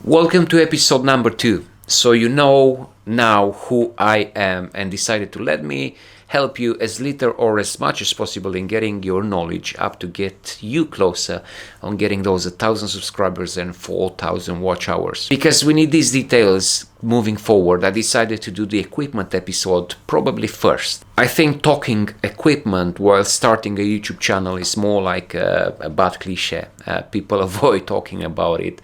Welcome to episode number 2. So you know now who I am and decided to let me help you as little or as much as possible in getting your knowledge up to get you closer on getting those 1,000 subscribers and 4,000 watch hours. Because we need these details moving forward, I decided to do the equipment episode probably first. I think talking equipment while starting a YouTube channel is more like a bad cliche. People avoid talking about it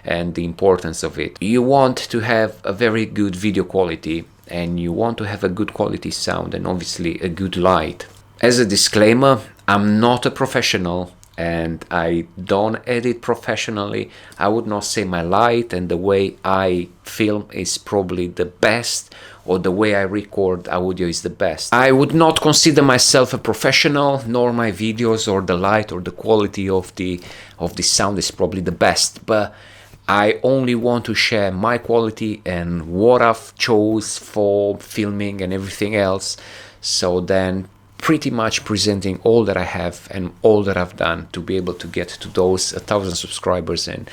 and the importance of it. You want to have a very good video quality and you want to have a good quality sound and obviously a good light. As a disclaimer, I'm not a professional and I don't edit professionally. I would not say my light and the way I film is probably the best, or the way I record audio is the best. I would not consider myself a professional, nor my videos or the light or the quality of the sound is probably the best, but I only want to share my quality and what I've chose for filming and everything else. So then pretty much presenting all that I have and all that I've done to be able to get to those 1,000 subscribers and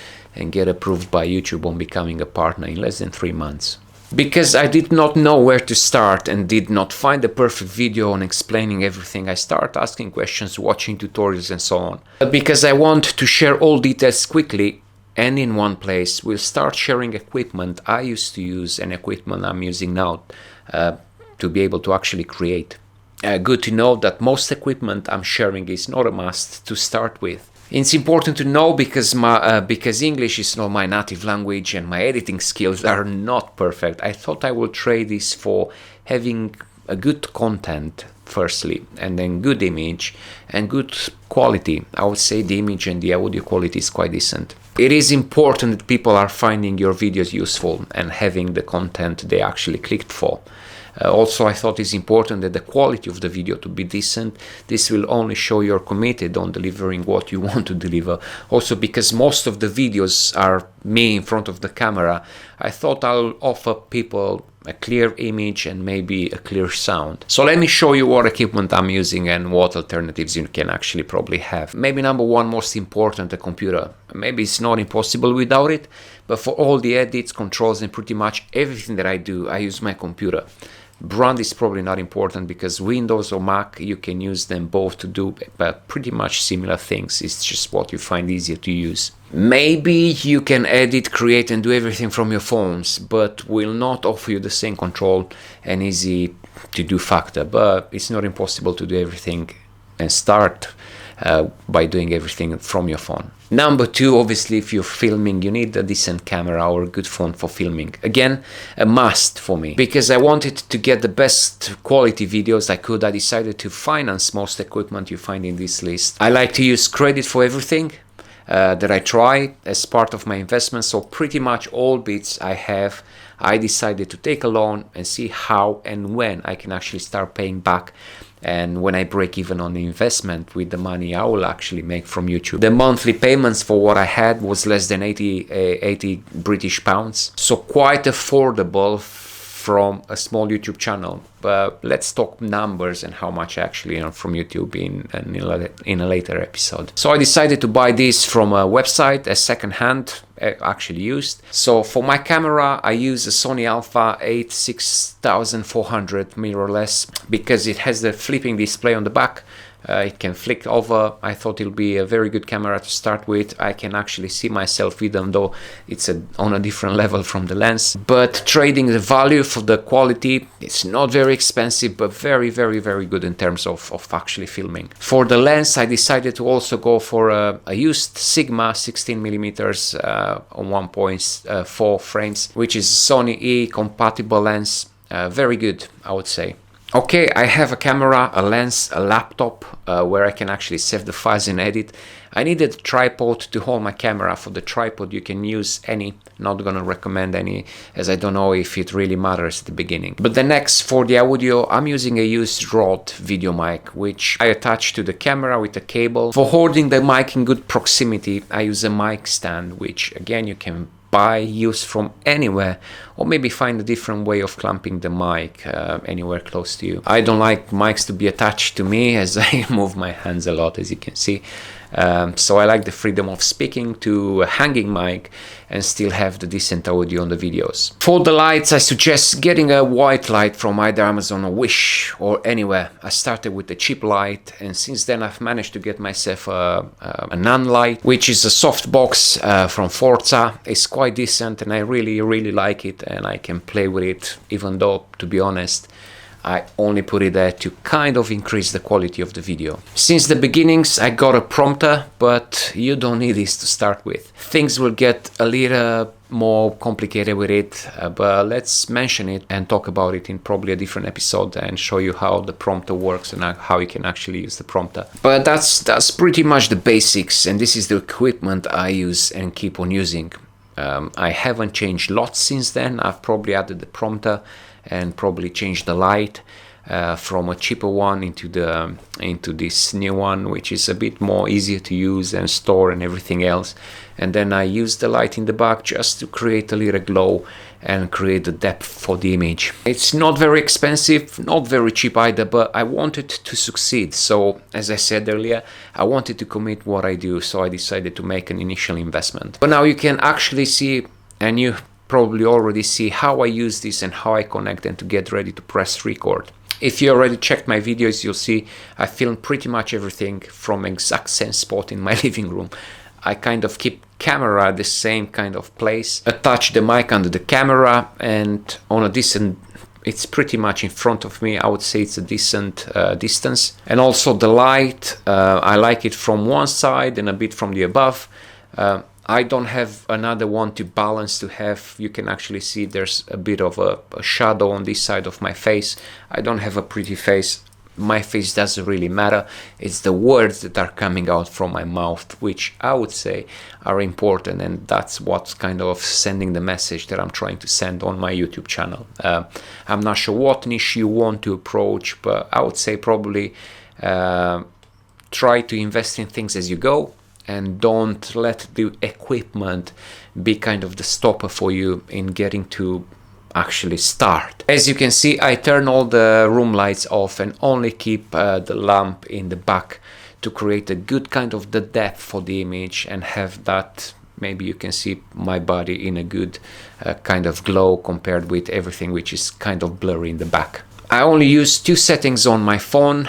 get approved by YouTube on becoming a partner in less than 3 months. Because I did not know where to start and did not find the perfect video on explaining everything, I started asking questions, watching tutorials and so on. But because I want to share all details quickly and in one place, we'll start sharing equipment I used to use and equipment I'm using now to be able to actually create. Good to know that most equipment I'm sharing is not a must to start with. It's important to know because English is not my native language and my editing skills are not perfect. I thought I would trade this for having a good content firstly, and then good image and good quality. I would say the image and the audio quality is quite decent. It is important that people are finding your videos useful and having the content they actually clicked for. Also, I thought it's important that the quality of the video to be decent. This will only show you're committed on delivering what you want to deliver. Also, because most of the videos are me in front of the camera, I thought I'll offer people a clear image and maybe a clear sound. So let me show you what equipment I'm using and what alternatives you can actually probably have. Maybe number one, most important, a computer. Maybe it's not impossible without it, but for all the edits, controls, and pretty much everything that I do, I use my computer. Brand is probably not important because Windows or Mac, you can use them both to do pretty much similar things. It's just what you find easier to use. Maybe you can edit, create and do everything from your phones, but will not offer you the same control and easy to do factor. But it's not impossible to do everything and start by doing everything from your phone. Number two, obviously, if you're filming, you need a decent camera or a good phone for filming. Again, a must for me. Because I wanted to get the best quality videos I could, I decided to finance most equipment you find in this list. I like to use credit for everything that I try as part of my investment. So pretty much all bits I have, I decided to take a loan and see how and when I can actually start paying back. And when I break even on the investment with the money I will actually make from YouTube. The monthly payments for what I had was less than 80 British pounds. So quite affordable from a small YouTube channel. But let's talk numbers and how much I actually earn from YouTube in a later episode. So I decided to buy this from a website, a second-hand, actually used. So for my camera, I use a Sony Alpha 8 6400 mirrorless because it has the flipping display on the back. It can flick over. I thought it'll be a very good camera to start with. I can actually see myself even though it's on a different level from the lens. But trading the value for the quality, it's not very expensive, but very, very, very good in terms of actually filming. For the lens, I decided to also go for a used Sigma 16mm on 1.4 frames, which is Sony E compatible lens. Very good, I would say. Okay, I have a camera, a lens, a laptop where I can actually save the files and edit. I needed a tripod to hold my camera. For the tripod you can use any, not gonna recommend any as I don't know if it really matters at the beginning. But the next, for the audio, I'm using a used Rode video mic which I attach to the camera with a cable. For holding the mic in good proximity, I use a mic stand which again you can buy, use from anywhere, or maybe find a different way of clamping the mic anywhere close to you. I don't like mics to be attached to me as I move my hands a lot, as you can see. So I like the freedom of speaking to a hanging mic and still have the decent audio on the videos. For the lights, I suggest getting a white light from either Amazon or Wish or anywhere. I started with a cheap light, and since then I've managed to get myself a NaN light, which is a softbox from Forza. It's quite decent and I really like it, and I can play with it, even though, to be honest, I only put it there to kind of increase the quality of the video. Since the beginnings I got a prompter, but you don't need this to start with. Things will get a little more complicated with it, but let's mention it and talk about it in probably a different episode and show you how the prompter works and how you can actually use the prompter. But that's pretty much the basics, and this is the equipment I use and keep on using. I haven't changed lots since then. I've probably added the prompter and probably changed the light from a cheaper one into this new one, which is a bit more easier to use and store and everything else. And then I use the light in the back just to create a little glow and create the depth for the image. It's not very expensive, not very cheap either, but I wanted to succeed. So as I said earlier, I wanted to commit what I do, so I decided to make an initial investment. But now you can actually see, and you probably already see, how I use this and how I connect them to get ready to press record. If you already checked my videos, you'll see I filmed pretty much everything from exact same spot in my living room. I kind of keep camera at the same kind of place, attach the mic under the camera, and on a decent, it's pretty much in front of me. I would say it's a decent distance. And also the light, I like it from one side and a bit from the above. I don't have another one to balance to have. You can actually see there's a bit of a shadow on this side of my face. I don't have a pretty face. My face doesn't really matter. It's the words that are coming out from my mouth, which I would say are important, and that's what's kind of sending the message that I'm trying to send on my YouTube channel. I'm not sure what niche you want to approach, but I would say probably try to invest in things as you go, and don't let the equipment be kind of the stopper for you in getting to actually start. As you can see, I turn all the room lights off and only keep the lamp in the back to create a good kind of the depth for the image and have that, maybe you can see my body in a good kind of glow compared with everything which is kind of blurry in the back. I only use two settings on my phone,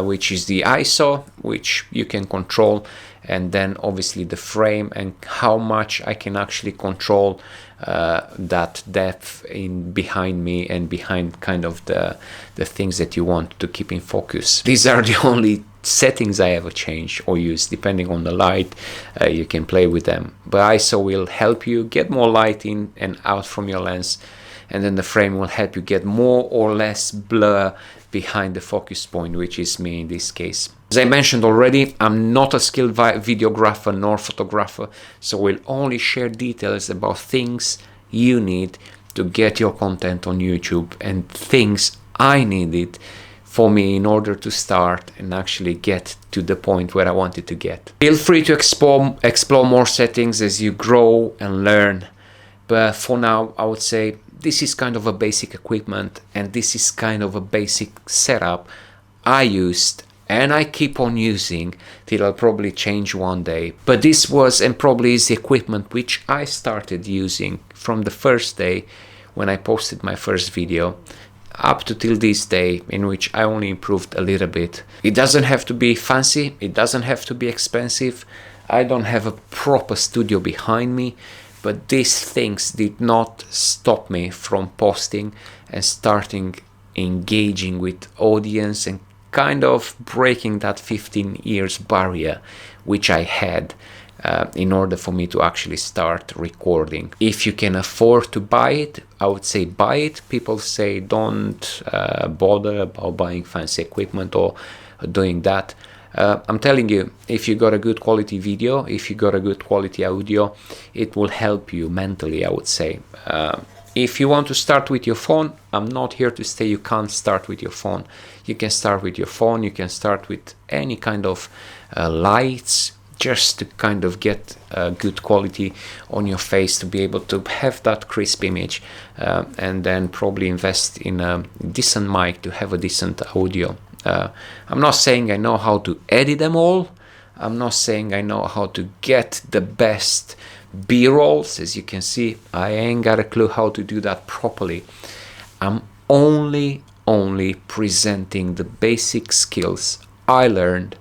which is the ISO, which you can control, and then obviously the frame and how much I can actually control that depth in behind me and behind kind of the things that you want to keep in focus. These are the only settings I ever change or use. Depending on the light, you can play with them. But ISO will help you get more light in and out from your lens, and then the frame will help you get more or less blur behind the focus point, which is me in this case. As I mentioned already, I'm not a skilled videographer nor photographer, so we'll only share details about things you need to get your content on YouTube and things I needed for me in order to start and actually get to the point where I wanted to get. Feel free to explore more settings as you grow and learn, but for now I would say this is kind of a basic equipment and this is kind of a basic setup I used and I keep on using till I'll probably change one day. But this was and probably is the equipment which I started using from the first day when I posted my first video up to till this day, in which I only improved a little bit. It doesn't have to be fancy, it doesn't have to be expensive. I don't have a proper studio behind me, but these things did not stop me from posting and starting engaging with audience and kind of breaking that 15 years barrier which I had in order for me to actually start recording. If you can afford to buy it, I would say buy it. People say don't bother about buying fancy equipment or doing that. I'm telling you, if you got a good quality video, if you got a good quality audio, it will help you mentally, I would say. If you want to start with your phone, I'm not here to say you can't start with your phone. You can start with your phone, you can start with any kind of lights, just to kind of get good quality on your face, to be able to have that crisp image, and then probably invest in a decent mic to have a decent audio. I'm not saying I know how to edit them all. I'm not saying I know how to get the best B-rolls. As you can see, I ain't got a clue how to do that properly. I'm only presenting the basic skills I learned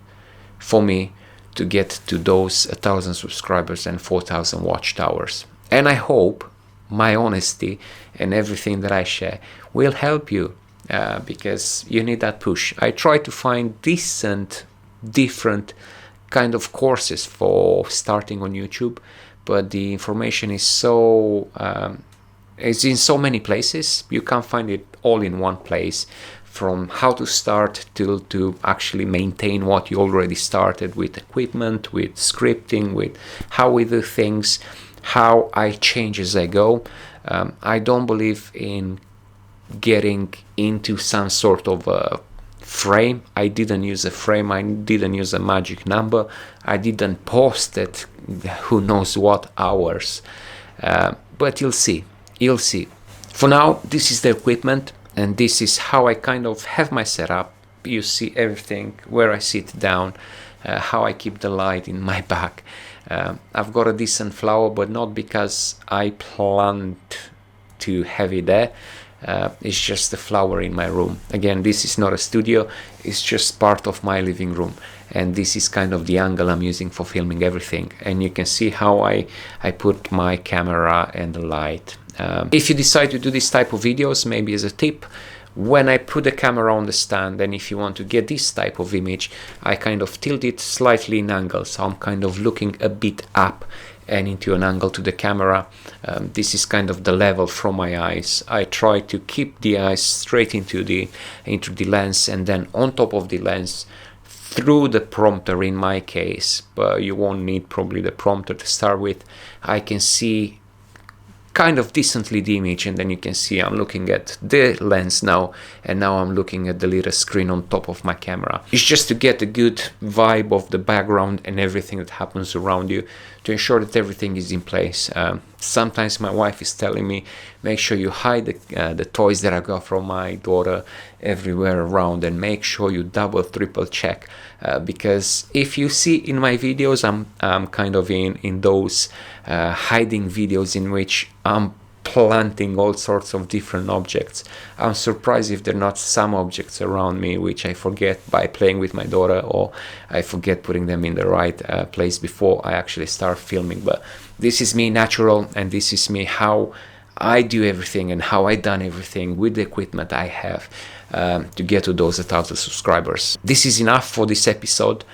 for me to get to those 1,000 subscribers and 4,000 watchtowers. And I hope my honesty and everything that I share will help you, because you need that push. I try to find decent, different kind of courses for starting on YouTube, but the information is so it's in so many places, you can't find it all in one place, from how to start till to actually maintain what you already started, with equipment, with scripting, with how we do things, how I change as I go. I don't believe in getting into some sort of a frame. I didn't use a frame, I didn't use a magic number, I didn't post it who knows what hours, but you'll see. For now, this is the equipment, and this is how I kind of have my setup. You see everything, where I sit down, how I keep the light in my back. I've got a decent flower, but not because I planned to have it there. It's just the flower in my room. Again, this is not a studio, it's just part of my living room, and this is kind of the angle I'm using for filming everything. And you can see how I put my camera and the light. If you decide to do this type of videos, maybe as a tip, when I put the camera on the stand, and if you want to get this type of image, I kind of tilt it slightly in angle, so I'm kind of looking a bit up and into an angle to the camera. This is kind of the level from my eyes. I try to keep the eyes straight into the lens, and then on top of the lens through the prompter in my case, but you won't need probably the prompter to start with. I can see kind of decently the image, and then you can see I'm looking at the lens now, and now I'm looking at the little screen on top of my camera. It's just to get a good vibe of the background and everything that happens around you, to ensure that everything is in place. Sometimes my wife is telling me, make sure you hide the toys that I got from my daughter everywhere around, and make sure you double, triple check, because if you see in my videos, I'm kind of in those hiding videos in which I'm planting all sorts of different objects. I'm surprised if there are not some objects around me which I forget by playing with my daughter, or I forget putting them in the right place before I actually start filming. But this is me natural, and this is me how I do everything and how I done everything with the equipment I have to get to those 1,000 subscribers. This is enough for this episode.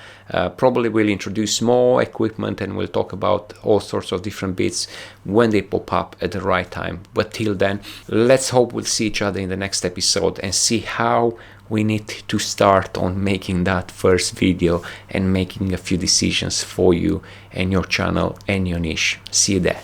Probably we'll introduce more equipment, and we'll talk about all sorts of different bits when they pop up at the right time. But till then, let's hope we'll see each other in the next episode and see how we need to start on making that first video and making a few decisions for you and your channel and your niche. See you there.